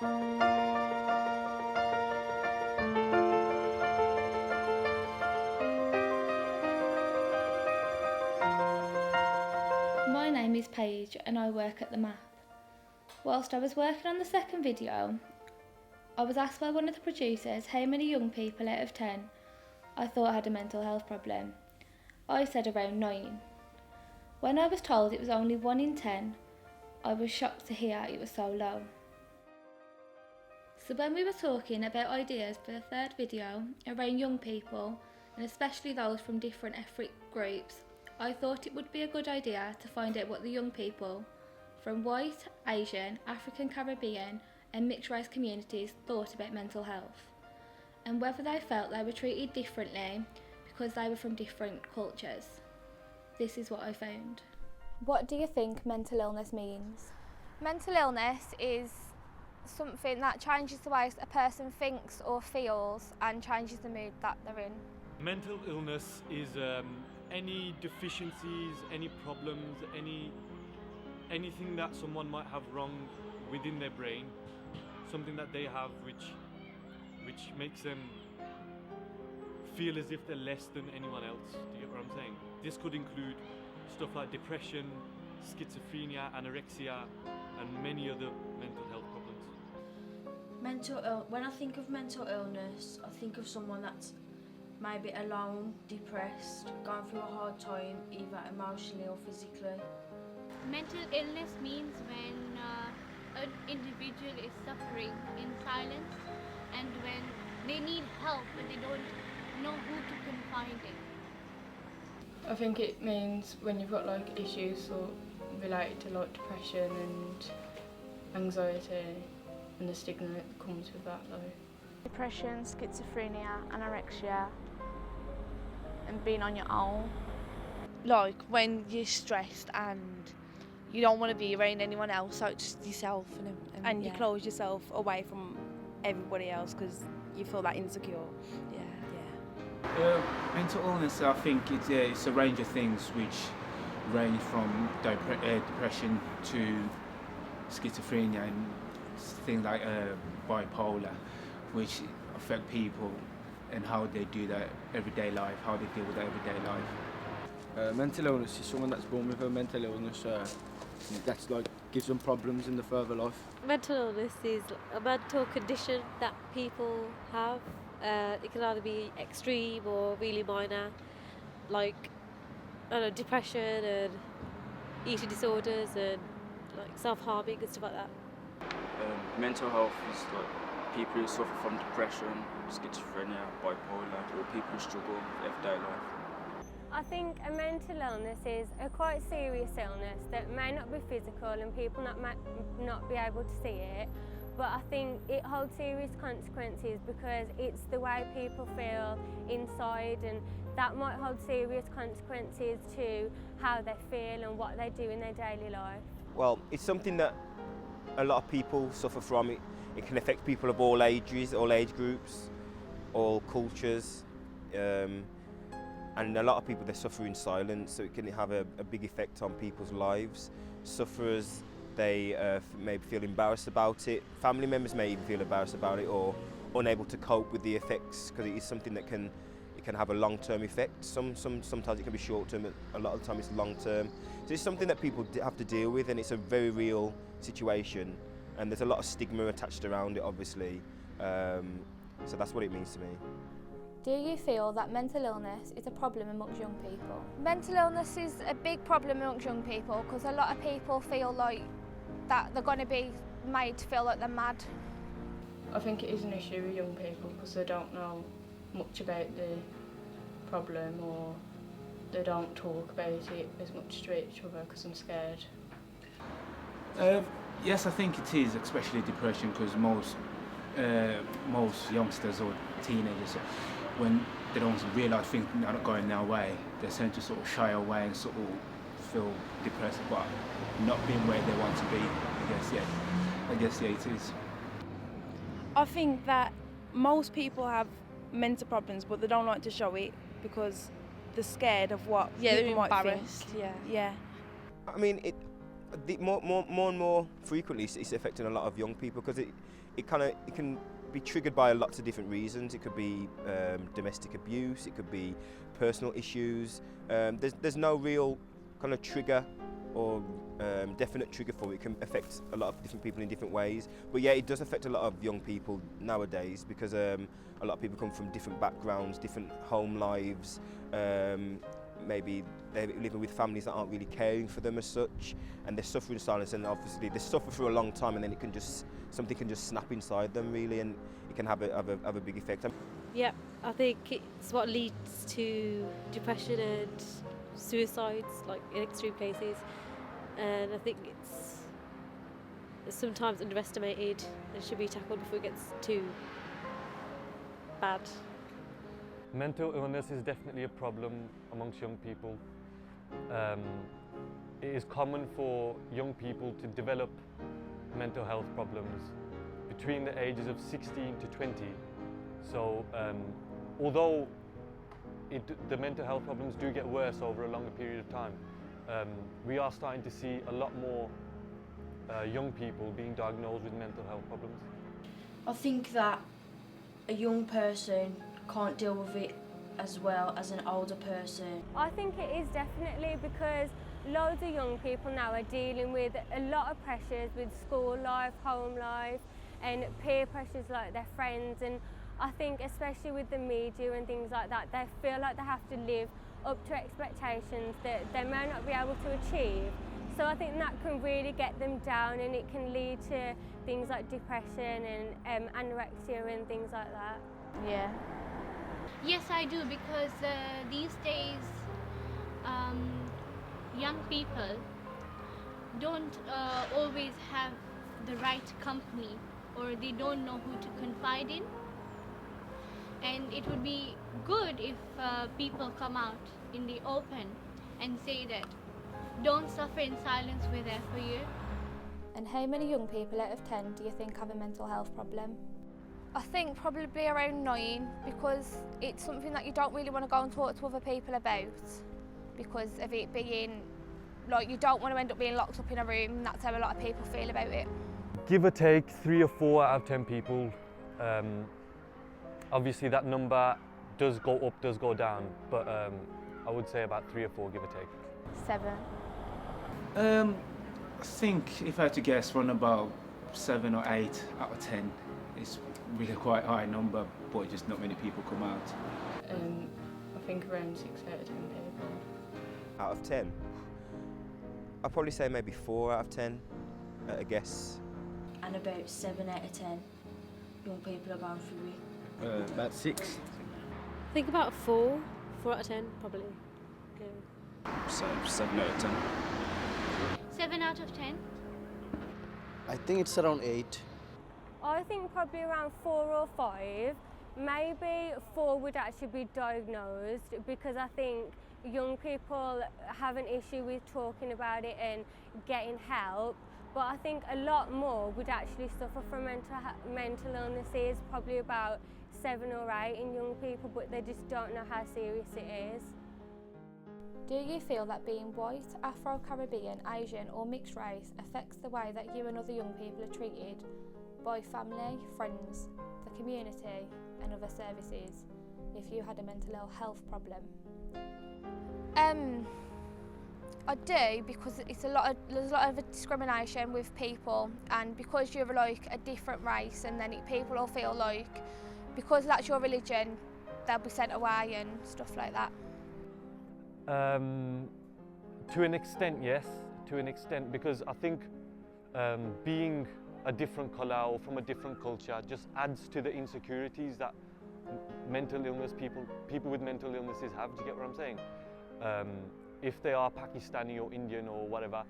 My name is Paige and I work at the MAP. Whilst I was working on the second video, I was asked by one of the producers how many young people out of 10 I thought had a mental health problem. I said around 9. When I was told it was only 1 in 10, I was shocked to hear it was so low. So when we were talking about ideas for the third video around young people, and especially those from different ethnic groups, I thought it would be a good idea to find out what the young people from white, Asian, African, Caribbean and mixed race communities thought about mental health, and whether they felt they were treated differently because they were from different cultures. This is what I found. What do you think mental illness means? Mental illness is something that changes the way a person thinks or feels and changes the mood that they're in. Mental illness is any deficiencies, any problems, anything that someone might have wrong within their brain, something that they have which makes them feel as if they're less than anyone else. Do you get what I'm saying? This could include stuff like depression, schizophrenia, anorexia, and many other mental health problems. When I think of mental illness, I think of someone that's maybe alone, depressed, going through a hard time, either emotionally or physically. Mental illness means when an individual is suffering in silence and when they need help but they don't know who to confide in. I think it means when you've got like issues or related to like depression and anxiety and the stigma that comes with that though. Depression, schizophrenia, anorexia and being on your own. Like when you're stressed and you don't want to be around anyone else, so it's just yourself. And you close yourself away from everybody else because you feel that insecure. Mental illness, I think it's a range of things which range from depression to schizophrenia and things like bipolar, which affect people and how they do their everyday life, how they deal with their everyday life. Mental illness is someone that's born with a mental illness that's like gives them problems in the further life. Mental illness is a mental condition that people have. It can either be extreme or really minor, like depression and eating disorders and like self-harming and stuff like that. Mental health is like people who suffer from depression, schizophrenia, bipolar, or people who struggle with everyday life. I think a mental illness is a quite serious illness that may not be physical and people might not be able to see it, but I think it holds serious consequences because it's the way people feel inside, and that might hold serious consequences to how they feel and what they do in their daily life. Well, it's something that a lot of people suffer from. It can affect people of all ages, all age groups, all cultures, and a lot of people, they suffer in silence, so it can have a big effect on people's lives. Sufferers, they maybe feel embarrassed about it. Family members may even feel embarrassed about it or unable to cope with the effects, because it is something that can have a long-term effect. Sometimes it can be short-term, but a lot of the time it's long-term. So it's something that people have to deal with, and it's a very real situation, and there's a lot of stigma attached around it, obviously. So that's what it means to me. Do you feel that mental illness is a problem amongst young people? Mental illness is a big problem amongst young people because a lot of people feel like that they're going to be made to feel like they're mad. I think it is an issue with young people because they don't know much about the problem, or they don't talk about it as much to each other because I'm scared. Yes, I think it is, especially depression, because most youngsters or teenagers, when they don't realise things are not going their way, they tend to sort of shy away and sort of feel depressed about not being where they want to be. I guess it is. I think that most people have mental problems, but they don't like to show it because they're scared of what people might think. Yeah. I mean, more and more frequently, it's affecting a lot of young people because it can be triggered by lots of different reasons. It could be domestic abuse, it could be personal issues. There's no real kind of trigger or definite trigger for it. It can affect a lot of different people in different ways. But yeah, it does affect a lot of young people nowadays because a lot of people come from different backgrounds, different home lives. Maybe they're living with families that aren't really caring for them as such, and they're suffering silence, and obviously they suffer for a long time, and then something can just snap inside them really, and it can have a big effect. Yeah, I think it's what leads to depression and suicides, like in extreme cases, and I think it's sometimes underestimated and should be tackled before it gets too bad. Mental illness is definitely a problem amongst young people. It is common for young people to develop mental health problems between the ages of 16 to 20. So although the mental health problems do get worse over a longer period of time, we are starting to see a lot more young people being diagnosed with mental health problems. I think that a young person can't deal with it as well as an older person. I think it is definitely because loads of young people now are dealing with a lot of pressures with school life, home life, and peer pressures like their friends, and I think especially with the media and things like that, they feel like they have to live up to expectations that they may not be able to achieve. So I think that can really get them down, and it can lead to things like depression and anorexia and things like that. Yeah. Yes, I do, because these days young people don't always have the right company, or they don't know who to confide in. And it would be good if people come out in the open and say that don't suffer in silence, we're there for you. And how many young people out of 10 do you think have a mental health problem? I think probably around 9, because it's something that you don't really want to go and talk to other people about because of it being, like, you don't want to end up being locked up in a room, and that's how a lot of people feel about it. Give or take 3 or 4 out of 10 people. Obviously that number does go up, does go down, but I would say about 3 or 4, give or take. 7. I think if I had to guess, run about 7 or 8 out of 10. It's really quite a high number, but just not many people come out. I think around 6 out of 10 people. Out of 10? I'd probably say maybe 4 out of 10, I guess. And about 7 out of 10 young people are going through it. About 6. I think about 4 out of 10 probably. Yeah. So 7 out of 10. 7 out of 10. I think it's around 8. I think probably around 4 or 5. Maybe 4 would actually be diagnosed, because I think young people have an issue with talking about it and getting help. But I think a lot more would actually suffer from mental illnesses, probably about 7 or 8 in young people, but they just don't know how serious it is. Do you feel that being white, Afro-Caribbean, Asian or mixed race affects the way that you and other young people are treated by family, friends, the community and other services if you had a mental health problem? I do, because there's a lot of discrimination with people, and because you're like a different race, and then people will feel like because that's your religion they'll be sent away and stuff like that. To an extent, yes. To an extent, because I think being a different colour or from a different culture just adds to the insecurities that mental illness people with mental illnesses have. Do you get what I'm saying? If they are Pakistani or Indian or whatever,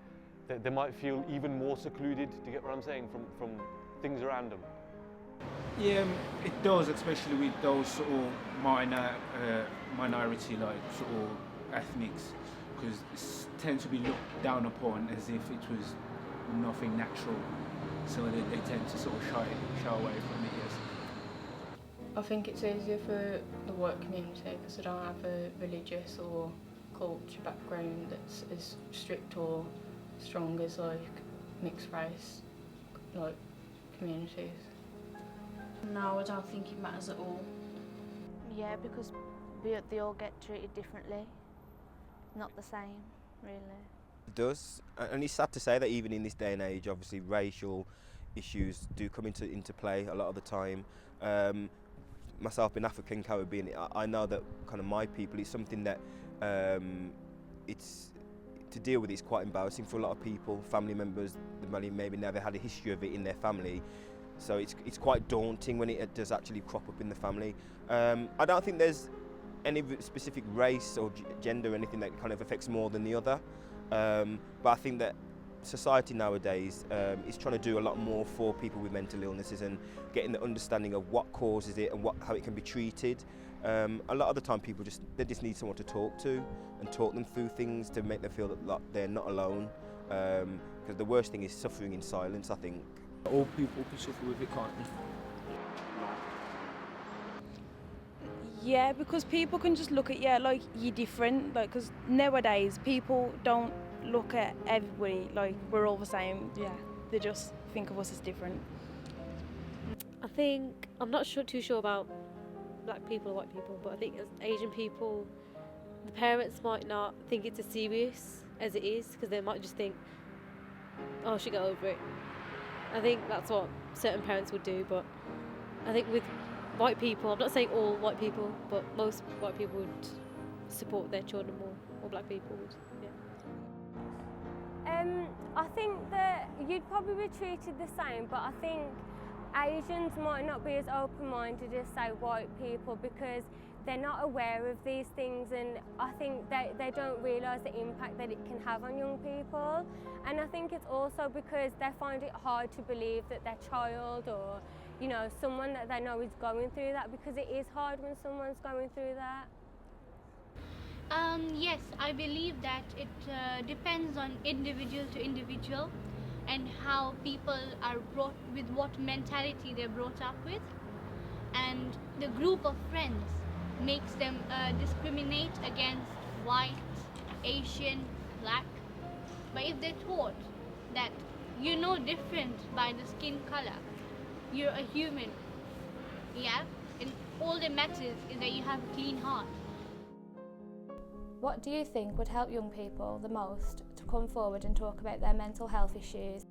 they might feel even more secluded. Do you get what I'm saying? From things around them. Yeah, it does, especially with those sort of minority, like sort of ethnics, because it tends to be looked down upon as if it was nothing natural. So they tend to sort of shy away from it. Yes. I think it's easier for the white community because they don't have a religious or culture background that's as strict or strong as like mixed race like communities. No, I don't think it matters at all. Yeah, because they all get treated differently. Not the same, really. It does, and it's sad to say that even in this day and age, obviously racial issues do come into play a lot of the time. Myself being African Caribbean, I know that kind of my people, it's something that it's to deal with. It's quite embarrassing for a lot of people, family members, maybe never had a history of it in their family. So it's quite daunting when it does actually crop up in the family. I don't think there's any specific race or gender or anything that kind of affects more than the other. But I think that society nowadays is trying to do a lot more for people with mental illnesses and getting the understanding of what causes it and how it can be treated. A lot of the time people just need someone to talk to and talk them through things to make them feel that they're not alone. Because the worst thing is suffering in silence, I think. All people can suffer with it, can't they? Yeah, because people can just look at you like you're different. Like, because nowadays people don't look at everybody like we're all the same. Yeah, they just think of us as different. I think, I'm not too sure about black people or white people, but I think as Asian people, the parents might not think it's as serious as it is, because they might just think, oh, she got over it. I think that's what certain parents would do, but I think with white people, I'm not saying all white people, but most white people would support their children more, or black people would, yeah. I think that you'd probably be treated the same, but I think Asians might not be as open-minded as, say, white people, because they're not aware of these things, and I think they don't realise the impact that it can have on young people. And I think it's also because they find it hard to believe that their child or, you know, someone that they know is going through that, because it is hard when someone's going through that. Yes, I believe that it depends on individual to individual and how people are brought with, what mentality they're brought up with, and the group of friends makes them discriminate against white, Asian, black. But if they're taught that you're no different by the skin color, you're a human, yeah, and all that matters is that you have a clean heart. What do you think would help young people the most to come forward and talk about their mental health issues?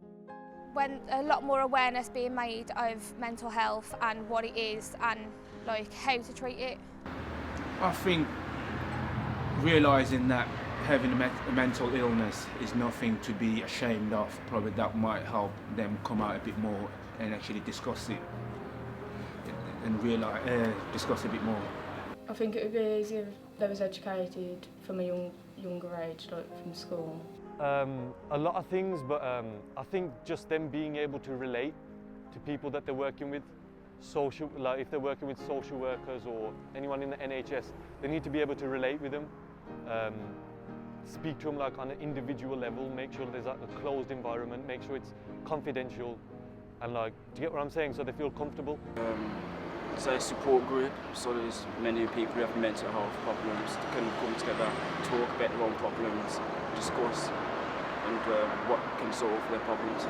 When a lot more awareness being made of mental health and what it is and like how to treat it. I think realising that having a mental illness is nothing to be ashamed of, probably that might help them come out a bit more and actually discuss it and discuss a bit more. I think it would be easier if they was educated from a younger age, like from school. A lot of things, but I think just them being able to relate to people that they're working with, like if they're working with social workers or anyone in the NHS, they need to be able to relate with them, speak to them like on an individual level, make sure there's like a closed environment, make sure it's confidential, and like, do you get what I'm saying, so they feel comfortable? Say support group, so there's many people who have mental health problems that can come together, talk about their own problems, discuss and what can solve their problems.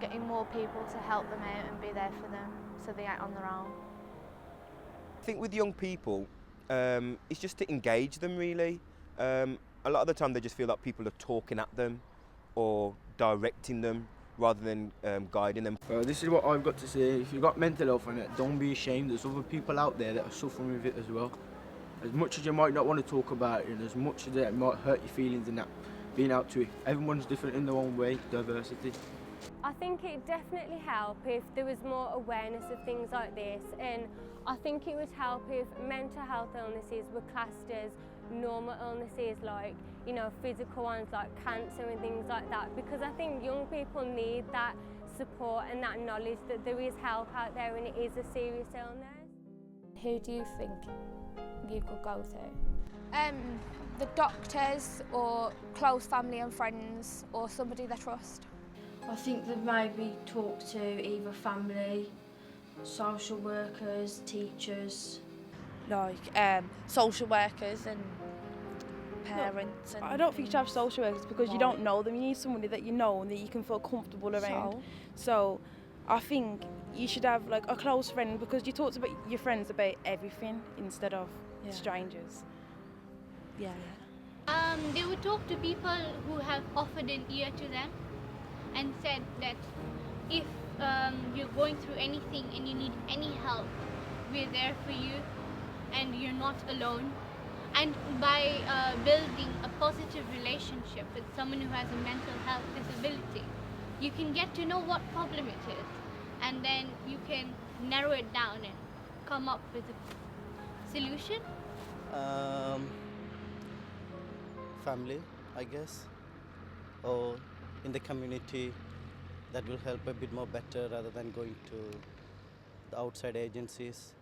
Getting more people to help them out and be there for them so they ain't on their own. I think with young people, it's just to engage them really. A lot of the time they just feel like people are talking at them or directing them rather than guiding them. This is what I've got to say. If you've got mental health on it, don't be ashamed. There's other people out there that are suffering with it as well. As much as you might not want to talk about it, and as much as it might hurt your feelings and that, being out to it, everyone's different in their own way, diversity. I think it definitely help if there was more awareness of things like this, and I think it would help if mental health illnesses were classed as normal illnesses, like, you know, physical ones like cancer and things like that, because I think young people need that support and that knowledge that there is help out there and it is a serious illness. Who do you think you could go to? The doctors or close family and friends or somebody they trust. I think they'd maybe talk to either family, social workers, teachers. Like social workers and parents. I don't think you should have social workers because you don't know them. You need somebody that you know and that you can feel comfortable around. So I think you should have like a close friend because you talk to your friends about everything instead of strangers. They would talk to people who have offered an ear to them and said that if you're going through anything and you need any help, we're there for you and you're not alone. And by building a positive relationship with someone who has a mental health disability, you can get to know what problem it is, and then you can narrow it down and come up with a solution. Family, I guess, or in the community, that will help a bit more better rather than going to the outside agencies.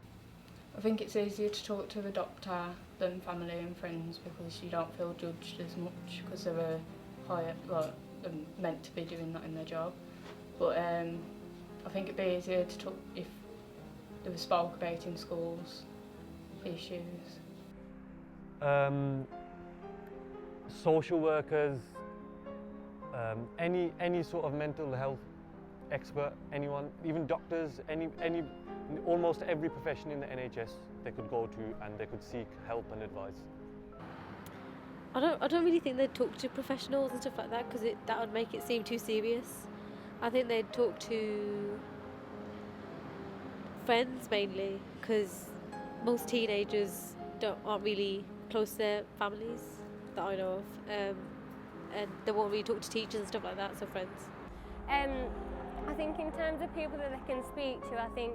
I think it's easier to talk to the doctor than family and friends because you don't feel judged as much because they're they're meant to be doing that in their job. But I think it'd be easier to talk if they were spoke about in schools, issues. Social workers, any sort of mental health expert, anyone, even doctors, almost every profession in the NHS they could go to and they could seek help and advice. I don't really think they'd talk to professionals and stuff like that because that would make it seem too serious. I think they'd talk to friends mainly because most teenagers aren't really close to their families that I know of, and they won't really talk to teachers and stuff like that, so friends. I think in terms of people that they can speak to, I think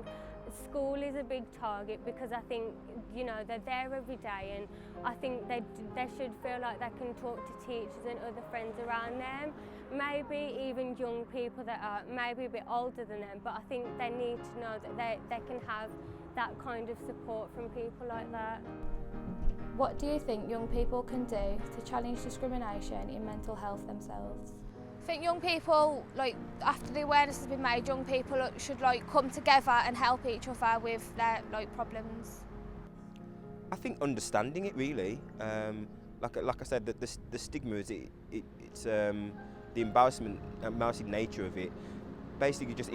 school is a big target because I think, they're there every day and I think they should feel like they can talk to teachers and other friends around them. Maybe even young people that are maybe a bit older than them, but I think they need to know that they can have that kind of support from people like that. What do you think young people can do to challenge discrimination in mental health themselves? I think young people, after the awareness has been made, young people should come together and help each other with their problems. I think understanding it really, like I said, that the stigma is it's the embarrassing nature of it. Basically, just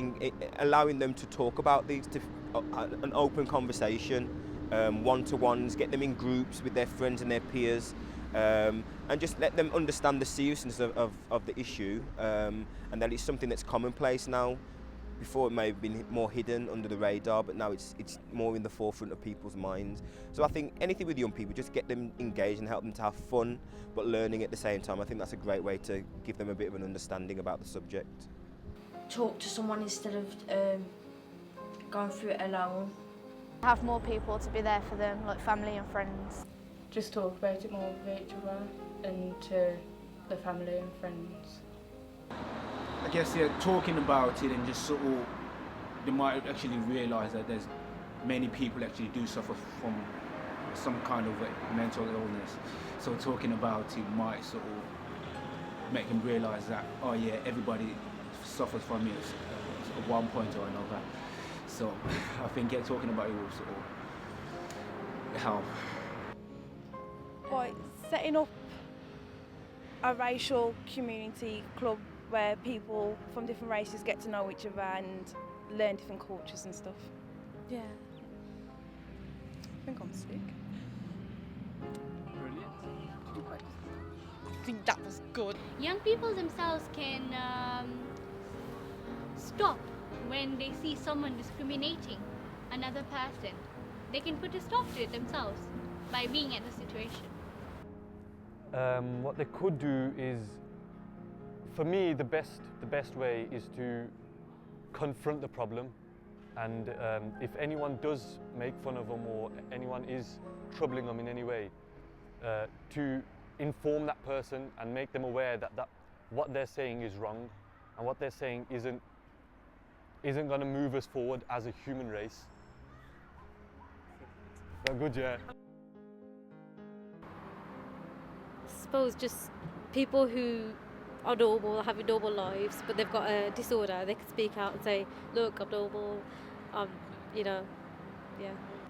allowing them to talk about these, an open conversation, one-to-ones, get them in groups with their friends and their peers, and just let them understand the seriousness of the issue, and that it's something that's commonplace now. Before it may have been more hidden under the radar, but now it's more in the forefront of people's minds. So I think anything with young people, just get them engaged and help them to have fun, but learning at the same time. I think that's a great way to give them a bit of an understanding about the subject. Talk to someone instead of going through it alone. Have more people to be there for them, like family and friends. Just talk about it more with each other and to the family and friends. I guess talking about it and just sort of, they might actually realise that there's many people actually do suffer from some kind of mental illness. So talking about it might sort of make them realise that, oh yeah, everybody suffers from it at one point or another. So I think talking about it will sort of help. By setting up a racial community club where people from different races get to know each other and learn different cultures and stuff. Yeah. I think I'm sick. Brilliant. I think that was good. Young people themselves can stop when they see someone discriminating another person. They can put a stop to it themselves by being at the situation. What they could do is, for me, the best way is to confront the problem, and if anyone does make fun of them or anyone is troubling them in any way, to inform that person and make them aware that what they're saying is wrong and what they're saying isn't going to move us forward as a human race. That good, yeah. I suppose just people who are normal, having normal lives, but they've got a disorder, they can speak out and say, look, I'm normal, yeah.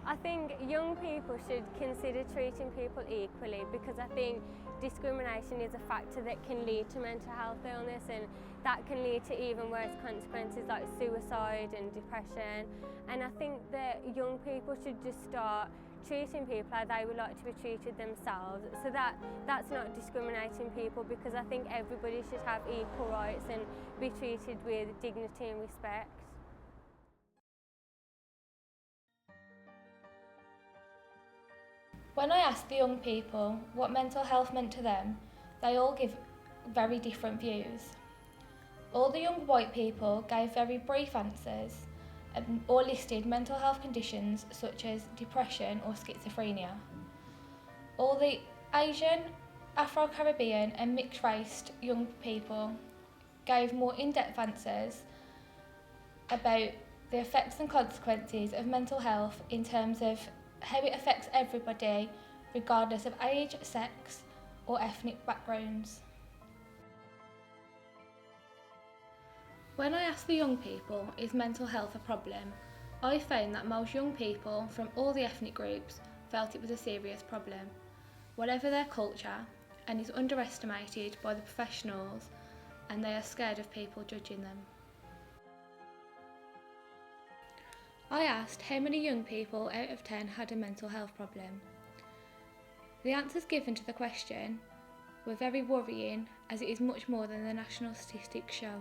I think young people should consider treating people equally because I think discrimination is a factor that can lead to mental health illness, and that can lead to even worse consequences like suicide and depression. And I think that young people should just start treating people how they would like to be treated themselves. So that's not discriminating people, because I think everybody should have equal rights and be treated with dignity and respect. When I asked the young people what mental health meant to them, they all give very different views. All the young white people gave very brief answers or listed mental health conditions such as depression or schizophrenia. All the Asian, Afro-Caribbean and mixed-raced young people gave more in-depth answers about the effects and consequences of mental health in terms of how it affects everybody, regardless of age, sex or ethnic backgrounds. When I asked the young people, is mental health a problem, I found that most young people from all the ethnic groups felt it was a serious problem, whatever their culture, and is underestimated by the professionals, and they are scared of people judging them. I asked how many young people out of 10 had a mental health problem. The answers given to the question were very worrying, as it is much more than the national statistics show.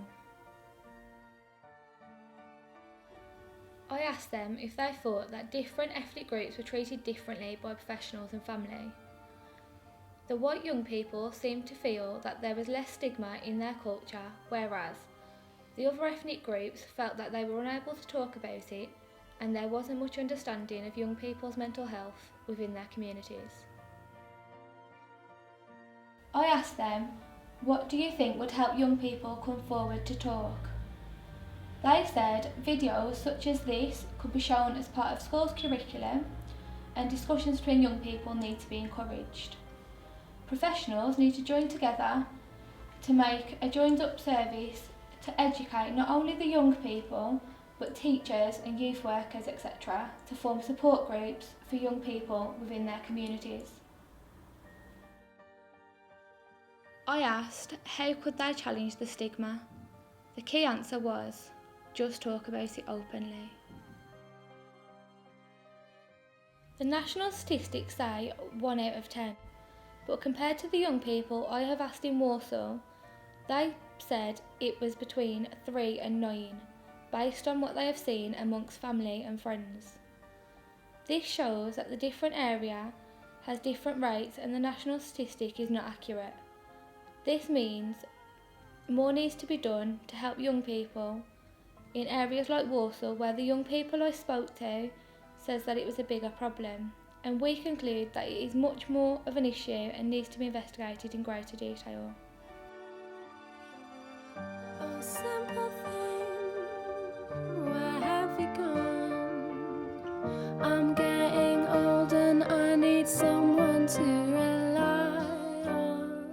I asked them if they thought that different ethnic groups were treated differently by professionals and family. The white young people seemed to feel that there was less stigma in their culture, whereas the other ethnic groups felt that they were unable to talk about it, and there wasn't much understanding of young people's mental health within their communities. I asked them, what do you think would help young people come forward to talk? They said videos such as this could be shown as part of school's curriculum, and discussions between young people need to be encouraged. Professionals need to join together to make a joined up service to educate not only the young people, but teachers and youth workers, etc., to form support groups for young people within their communities. I asked how could they challenge the stigma. The key answer was, just talk about it openly. The national statistics say 1 out of 10, but compared to the young people I have asked in Warsaw, they said it was between 3 and 9. Based on what they have seen amongst family and friends. This shows that the different area has different rates and the national statistic is not accurate. This means more needs to be done to help young people in areas like Warsaw, where the young people I spoke to says that it was a bigger problem, and we conclude that it is much more of an issue and needs to be investigated in greater detail. I'm getting old and I need someone to rely on.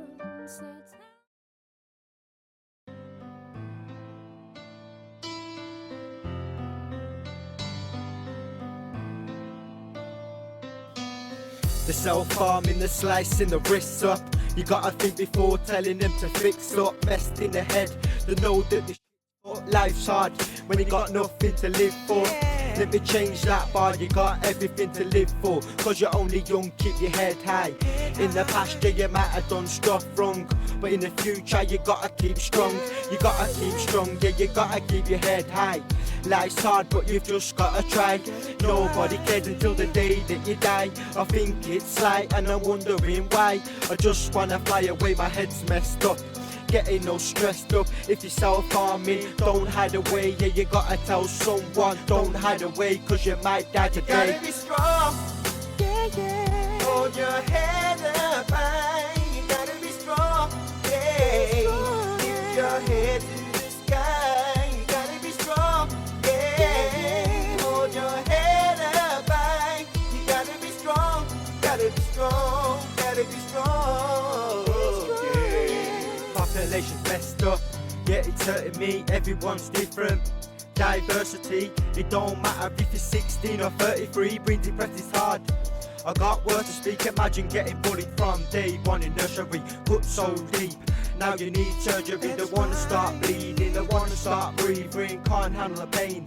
The self-harming, the slicing the wrists up. You gotta think before telling them to fix up. Messed in the head, they know that the life's hard when you got nothing to live for. Let me change that bar, you got everything to live for. Cause you're only young, keep your head high. In the past, yeah, you might have done stuff wrong, but in the future, you gotta keep strong. You gotta keep strong, yeah, you gotta keep your head high. Life's hard, but you've just gotta try. Nobody cares until the day that you die. I think it's slight and I'm wondering why. I just wanna fly away, my head's messed up. Getting all stressed up. If you're self-harming, don't hide away. Yeah, you gotta tell someone. Don't hide away, cause you might die today. You gotta be strong. Yeah, yeah. Hold your head up high. You gotta be strong. Yeah. Lift your head to the sky. You gotta be strong. Yeah. Hold your head up high. You gotta be strong. Gotta be strong. Gotta be strong. Population's messed up, yeah, it's hurting me. Everyone's different. Diversity, it don't matter if you're 16 or 33. Being depressed is hard. I got words to speak, imagine getting bullied from day one in nursery. Put so deep, now you need surgery. They wanna start bleeding, they wanna start breathing, can't handle the pain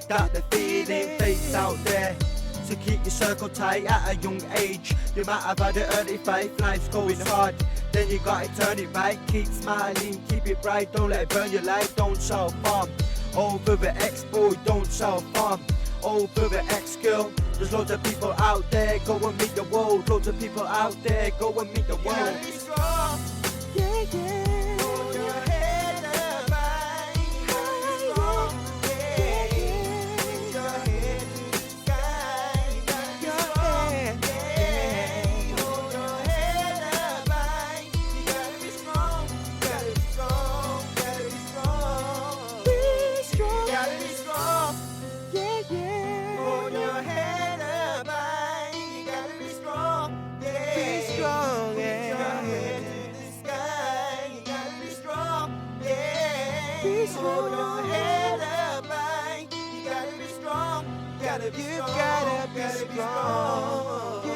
that they're feeling. Face out there, so keep your circle tight at a young age. You might have had an early faith, life's going hard, then you gotta turn it right. Keep smiling, keep it bright, don't let it burn your life. Don't self-harm, over the ex-boy, don't self-harm, over the ex-girl. There's loads of people out there, go and meet the world. Loads of people out there, go and meet the world. You gotta be strong, yeah, yeah. Hold your head up high. You gotta be strong, yeah, yeah. Lift your head to the sky. You gotta be strong, yeah. Hold your head up high. You gotta be strong, gotta be strong, gotta be strong. Be strong, you gotta be strong, yeah, yeah. Hold your head up high. You gotta be strong, yeah. Be strong, yeah. Lift your head to the sky. You gotta be strong, yeah. Be strong. Hold your head up high. You gotta be strong, gotta be strong, gotta be strong.